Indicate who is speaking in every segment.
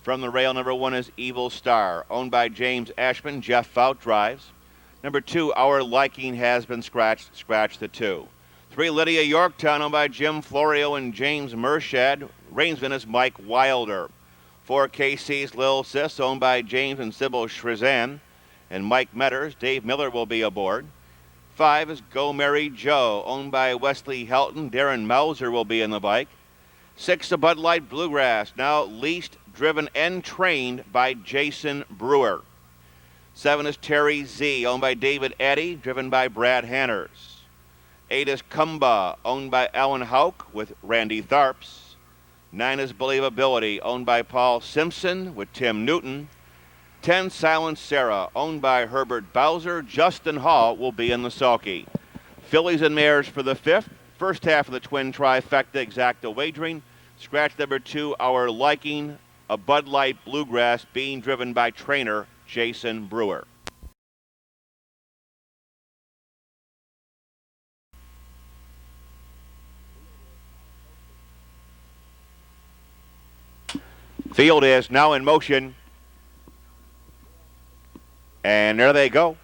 Speaker 1: From the rail, number 1 is Evil Star, owned by James Ashman. Jeff Fout drives. Number 2, Our Liking has been scratched. Scratch the 2. 3, Lydia Yorktown, owned by Jim Florio and James Mershad. Reinsman is Mike Wilder. 4, KC's Lil Sis, owned by James and Sybil Shrizan and Mike Metters. Dave Miller will be aboard. 5 is Go Mary Joe, owned by Wesley Helton. Darin Mauser will be in the bike. 6, a Bud Light Bluegrass, now leased, driven, and trained by Jason Brewer. 7 is Terry Z, owned by David Eddy, driven by Brad Hanners. 8 is Kumba, owned by Alan Hauk with Randy Tharps. 9 is Believability, owned by Paul Simpson with Tim Newton. 10, Silent Sarah, owned by Herbert Bowser. Justin Hall will be in the sulky. Fillies and mares for the 5th. First half of the twin trifecta exacta wagering. Scratch number 2, Our Liking, a Bud Light Bluegrass, being driven by trainer Jason Brewer. Field is now in motion. And there they go.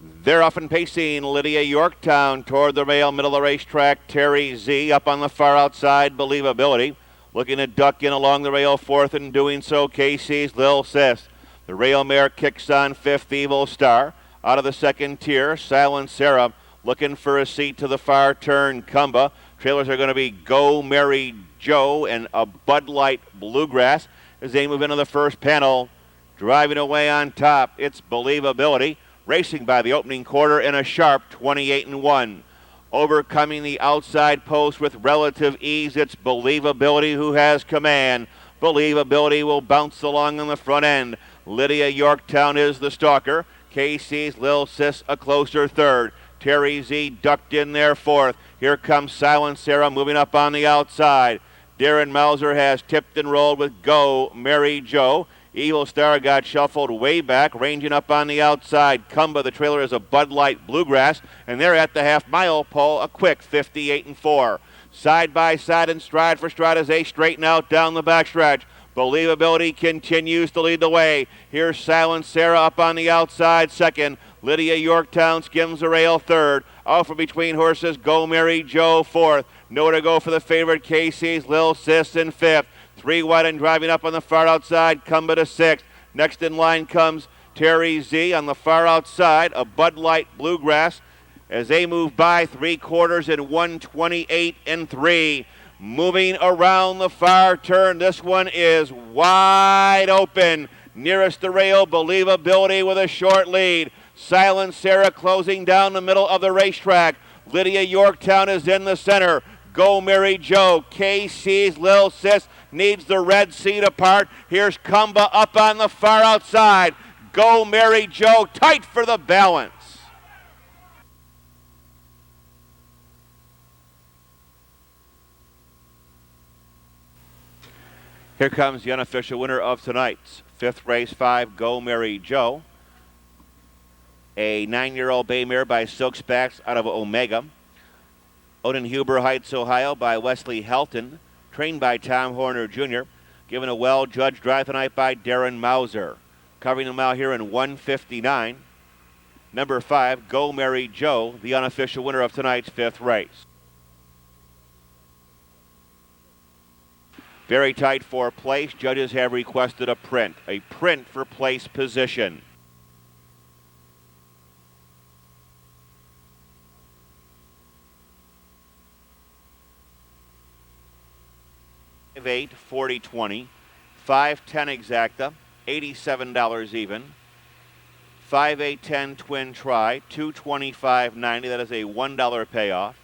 Speaker 1: They're off and pacing. Lydia Yorktown toward the rail, middle of the racetrack. Terry Z up on the far outside. Believability. Looking to duck in along the rail, 4th, and doing so, KC's Lil Sis. The rail mare kicks on 5th, Evil Star. Out of the 2nd tier, Silent Sarah looking for a seat to the far turn, Kumba. Trailers are going to be Go Mary Joe and a Bud Light Bluegrass as they move into the first panel. Driving away on top, it's Believability. Racing by the opening quarter in a sharp 28-1. Overcoming the outside post with relative ease, it's Believability who has command. Believability will bounce along on the front end. Lydia Yorktown is the stalker. KC's Lil Sis a closer 3rd. Terry Z ducked in there 4th. Here comes Silent Sarah moving up on the outside. Darin Mauser has tipped and rolled with Go Mary Joe. Evil Star got shuffled way back, ranging up on the outside. Kumba, the trailer, is a Bud Light Bluegrass, and they're at the half-mile pole, a quick 58-4. Side by side and stride for stride as they straighten out down the backstretch. Believability continues to lead the way. Here's Silent Sarah up on the outside 2nd. Lydia Yorktown skims the rail 3rd. Out from between horses, Go Mary Joe 4th. Nowhere to go for the favorite, KC's Lil Sis in 5th. 3 wide and driving up on the far outside, Kumba to 6th. Next in line comes Terry Z on the far outside, a Bud Light Bluegrass. As they move by 3/4 in 128-3. Moving around the far turn, this one is wide open. Nearest the rail, Believability with a short lead. Silent Sarah closing down the middle of the racetrack. Lydia Yorktown is in the center. Go Mary Joe, KC's Lil Sis needs the red seat apart. Here's Kumba up on the far outside. Go Mary Joe, tight for the balance. Here comes the unofficial winner of tonight's 5th race, 5, Go Mary Joe. A 9-year-old bay mare by Silksbacks out of Omega. Owned in Huber Heights, Ohio by Wesley Helton. Trained by Tom Horner Jr. Given a well-judged drive tonight by Darin Mauser. Covering the mile here in 1:59. Number 5, Go Mary Joe, the unofficial winner of tonight's 5th race. Very tight for place. Judges have requested a print for place position. 5'8", 40-20, 5'10" exacta, $87 even. 5'8", 10 twin try, $225.90. That is a $1 payoff.